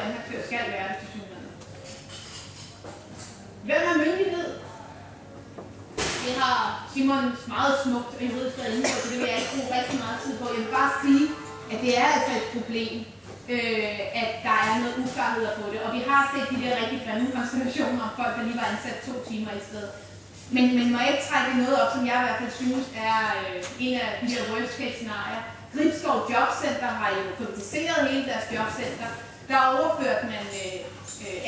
anden aktør skal være det til synligheden. Hvem er myndighed? Det har Simon meget smukt og juridisk været inde på, så det vil jeg ikke bruge rigtig meget tid på. Jeg vil bare sige, at det er altså et problem, at der er noget uklarheder på det. Og vi har set de der rigtig grimme konstellationer om folk, der lige var ansat 2 timer i stedet. Men må jeg ikke trække noget op, som jeg i hvert fald synes er en af de her worst case scenarier. Gribskov Jobcenter har jo privatiseret hele deres jobcenter. Der overførte man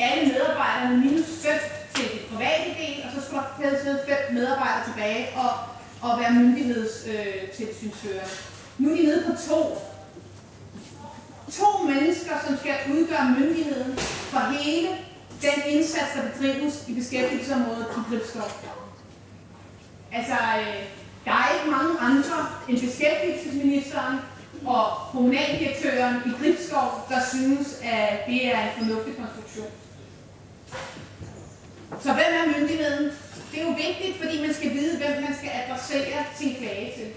alle medarbejderne minus 5 til det private del, og så skulle der sidde 5 medarbejdere tilbage og være myndighedstilsynsfører. Nu er de nede på 2 mennesker, som skal udgøre myndigheden for hele den indsats, der bedrives i beskæftigelsesområdet i Gribskov. Altså, der er ikke mange andre end beskæftigelsesministeren og kommunaldirektøren i Gribskov, der synes, at det er en fornuftig konstruktion. Så hvem er myndigheden? Det er jo vigtigt, fordi man skal vide, hvem man skal adressere sin klage til.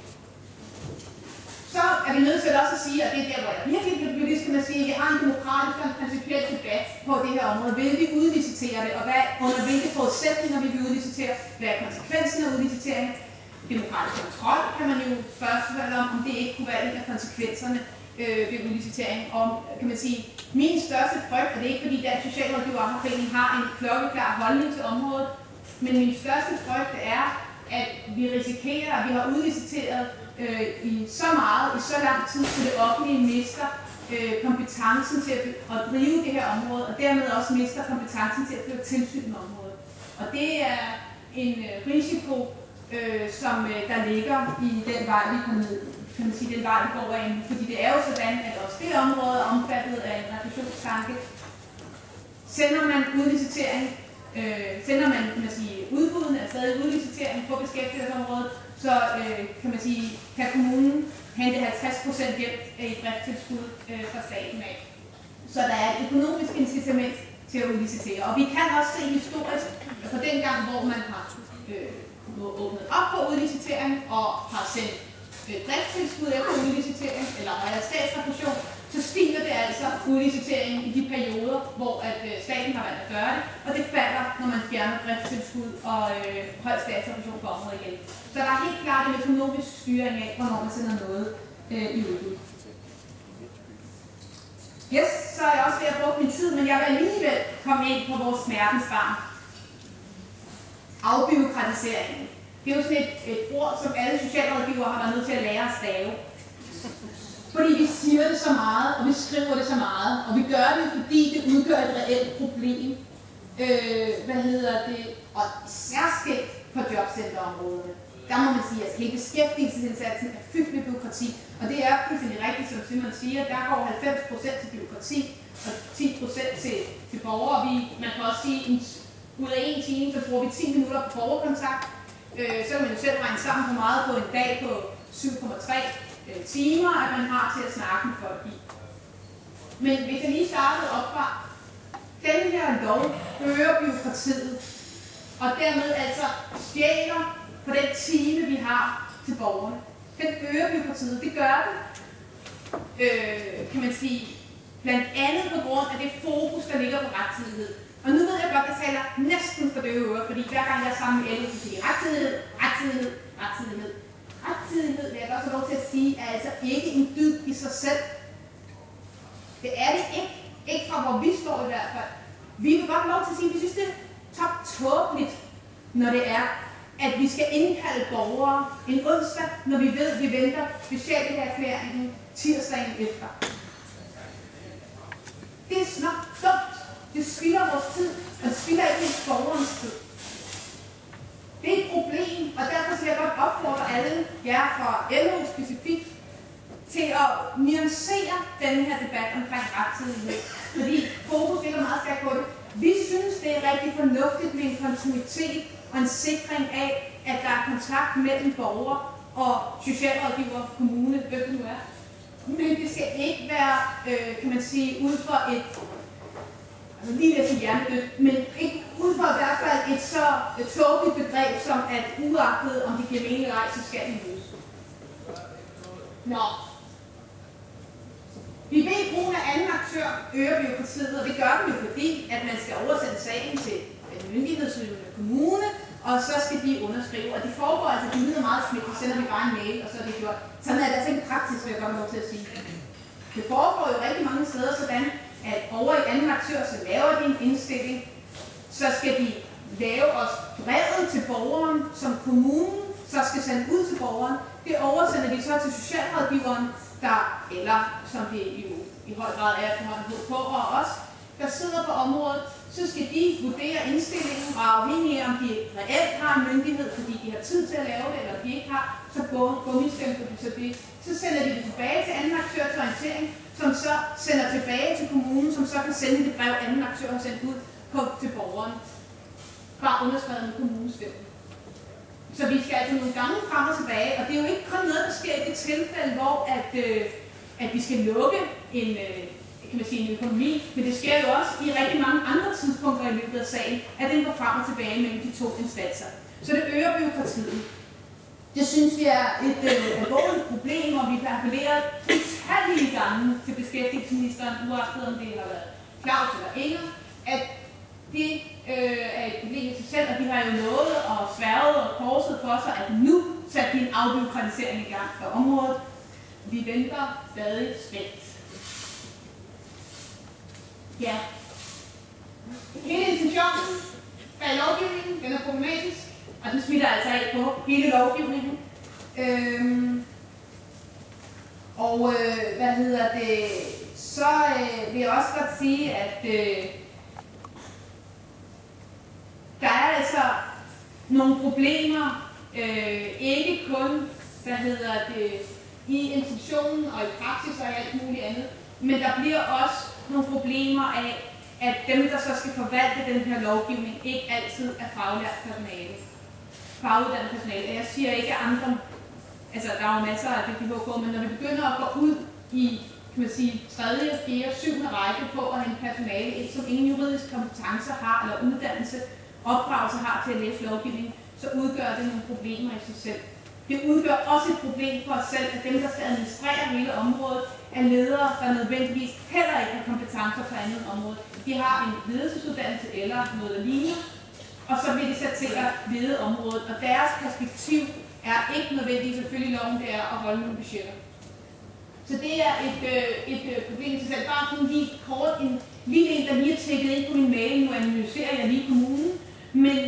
Så er vi nødt til også at sige, at det er der, hvor jeg virkelig bliver politisk, kan man sige, at vi har en demokratisk og en principiel debat på det her område. Vil vi udlicitere det, og under hvilke forudsætninger vil vi udlicitere? Hvad er konsekvensen af udlicitering? Demokratisk kontrol kan man jo først spørge om det ikke kunne være en af konsekvenserne ved udlicitering. Og kan man sige, min største frygt, og det er ikke fordi Dansk Socialrådgiverforening har en klokkeklar holdning til området, men min største frygt er, at vi risikerer, at vi har udliciteret i så meget, i så lang tid, så det offentlige mister kompetencen til at drive det her område, og dermed også mister kompetencen til at føre tilsyn med området. Og det er en risiko, som der ligger i den vej, vi kommer ned. Kan man sige, den vej, vi går af. Fordi det er jo sådan, at også det område er omfattet af en refusionstanke. Sender man udlicitering, kan man sige, udbuddene er stadig udlicitering på beskæftigelsesområdet, så kan man sige, kan kommunen hente 50% hjem i driftstilskud fra staten af. Så der er et økonomisk incitament til at udlicitere. Og vi kan også se historisk, at for den gang, hvor man har åbnet op for udlicitering og har sendt driftstilskud efter udlicitering, eller statsrefusion, så stiger det altså udliciteringen i de perioder, hvor staten har valgt at gøre det, og det falder, når man fjerner driftstilskud og høj statsrefusion på området igen. Så der er helt klart en økonomisk styring af, hvornår man sender noget i udbud. Yes, så er jeg også ved at bruge min tid, men jeg vil alligevel komme ind på vores smertensbarn. Afbureaukratiseringen. Det er jo sådan et ord, som alle socialrådgivere har været nødt til at lære at stave. Fordi vi siger det så meget, og vi skriver det så meget, og vi gør det, fordi det udgør et reelt problem. Og særskilt på jobcenterområderne. Der må man sige, at hele beskæftigelsesindsatsen er fyldt med bureaukrati. Og det er fuldstændig rigtigt, som Simon siger, der går 90% til bureaukrati og 10% til borgere. Man kan også sige, at ud af 1 time, så bruger vi 10 minutter på borgerkontakt. Så kan man jo selv regne sammen på meget på en dag på 7,3 timer, at man har til at snakke med folk i. Men hvis jeg lige startede op fra, den her lov øger bureaukratiet, og dermed altså stjæler for den time, vi har til borgerne. Den øger bureaukratiet. Det gør det, kan man sige, blandt andet på grund af det fokus, der ligger på rettidighed. Og nu ved jeg godt, at jeg taler næsten for døve ører, fordi hver gang jeg er sammen med LO, så siger rettidighed, rettidighed, rettidighed. Rettidighed, vil jeg godt få lov til at sige, er altså ikke en dyd i sig selv. Det er det ikke. Ikke fra hvor vi står i hvert fald. Vi vil godt lov til at sige, at vi synes, det er tåbeligt, når det er, at vi skal indkalde borgere en onsdag, når vi ved, at vi venter speciallægeerklæringen tirsdagen efter. Det er snart dumt. Det spilder vores tid, og det spilder ikke borgerens tid. Det er et problem, og derfor skal jeg godt opfordre alle jer fra LO specifikt til at nuancere denne her debat omkring rettidighed. Fordi fokus ligger meget stærkt på det. Vi synes, det er rigtig fornuftigt med en kontinuitet og en sikring af, at der er kontakt mellem borgere og socialrådgiver, kommune, hvem det nu er. Men det skal ikke være, kan man sige, ud fra et lige ved sin hjernedødt, men ikke ud fra i hvert fald et så tåbeligt begreb som at uagtet, om det giver mening eller ej, så skal det løse. Nå. Vi ved, at brugen af anden aktør øger bureaukratiet, og det gør den jo fordi, at man skal oversende sagen til en myndighedsudøvende kommune, og så skal de underskrive. Og det foregår altså, det lyder meget smidt, så sender vi bare en mail, og så er det gjort. Sådan er det altså ikke praktisk, vil jeg godt lov til at sige. Det foregår jo rigtig mange steder sådan, at over i anden aktør, så laver de en indstilling, så skal de lave os brevet til borgeren, som kommunen så skal sende ud til borgeren. Det oversender de så til socialrådgiveren, eller som det jo i høj grad er på og os, der sidder på området, så skal de vurdere indstillingen, og afhængig af, om de reelt har en myndighed, fordi de har tid til at lave det, eller de ikke har, så gummistempler de så det. Så sender de det tilbage til anden aktør til orientering, som så sender tilbage til kommunen, som så kan sende det brev, anden aktør har sendt ud til borgeren. Bare underskrevet med kommunens stemme. Så vi skal altså nogle gange frem og tilbage, og det er jo ikke kun noget, der sker i det tilfælde, hvor at vi skal lukke en økonomi, men det sker jo også i rigtig mange andre tidspunkter i løbet af sagen, at den går frem og tilbage mellem de to instanser. Så det øger bureaukratiet. Det synes vi er et alvorligt problem, og vi har appelleret utallige gange til beskæftigelsesministeren, uagtet om det har været Claus eller Inger, at det er et problem i sig selv, og de har jo lovet og sværget og korset for sig, at nu satte de en afbureaukratisering i gang på området. Vi venter stadig spændt. Ja. Hele intentionen bag lovgivningen, den er problematisk, og den smitter altså af på hele lovgivningen. Så vil jeg også godt sige, at der er altså nogle problemer, ikke kun, i intentionen og i praksis og i alt muligt andet, men der bliver også nogle problemer af, at dem, der så skal forvalte den her lovgivning, ikke altid er faglært personale. Faguddannet personale. Jeg siger ikke andre, altså der er jo masser af DPHK, men når vi begynder at gå ud i, kan man sige, 3., 4., 7. række på at have personale ind, som ingen juridiske kompetencer har, eller uddannelse, opdragelse har til at læse lovgivning, så udgør det nogle problemer i sig selv. Det udgør også et problem for os selv, at dem, der skal administrere hele området, er ledere, der nødvendigvis heller ikke har kompetencer på andet område. De har en ledelsesuddannelse eller noget, der ligner, og så vil de sat til at lede området, og deres perspektiv er ikke nødvendigt, selvfølgelig loven, det er at holde nogle budgetter. Så det er et problem i sig selv. Bare sådan lige kort en lille en, der lige er tækket ind på min mail, nu analyserer jeg lige kommunen, men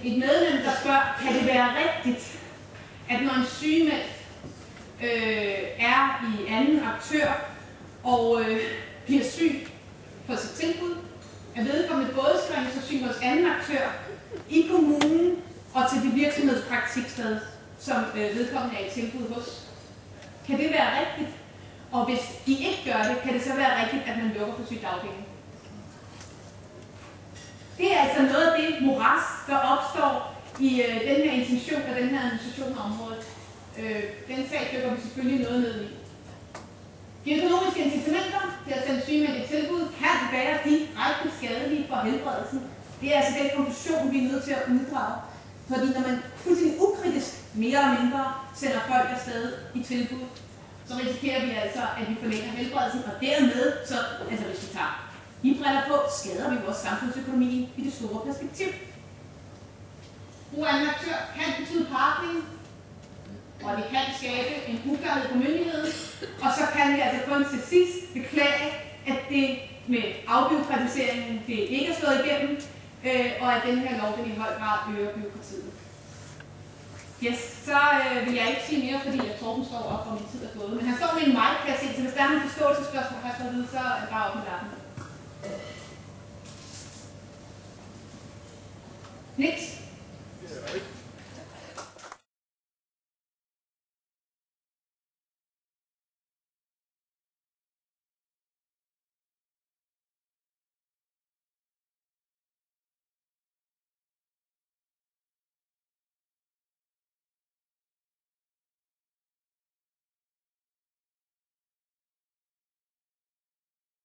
et medlem, der spørger, kan det være rigtigt, at når en sygemeldt er i anden aktør og bliver syg for sit tilbud, at vedkommende både skal ringe sig syg hos anden aktør i kommunen og til det virksomhedspraktiksted, som vedkommende er i tilbud hos. Kan det være rigtigt? Og hvis I ikke gør det, kan det så være rigtigt, at man lukker for sygedagpenge? Det er altså noget af det moras, der opstår i den her intention og den her administration af området. Den sag dykker vi selvfølgelig noget ned i. De økonomiske incitamenter til at sende sygemeldte i tilbud kan være direkte skadelige for helbredelsen. Det er altså den konklusion, vi er nødt til at uddrage. Fordi når man fuldstændig ukritisk, mere eller mindre, sender folk afsted i tilbud, så risikerer vi altså, at vi forlænger helbredelsen, og dermed, så, altså hvis vi tager de briller på, skader vi vores samfundsøkonomi i det store perspektiv. Brug af en aktør kan betyde partning, og det kan skabe en uklarhed på myndigheden, og så kan vi altså kun til sidst beklage, at det med afbureaukratiseringen det ikke er slået igennem, og at den her lov den i høj grad øger bureaukratiet. Yes, så vil jeg ikke sige mere, fordi jeg Torben står op, og min tid er gået. Men han står med en mic, kan jeg se, så hvis der er nogle forståelsesspørgsmål, så er det bare op med lappen. Niks.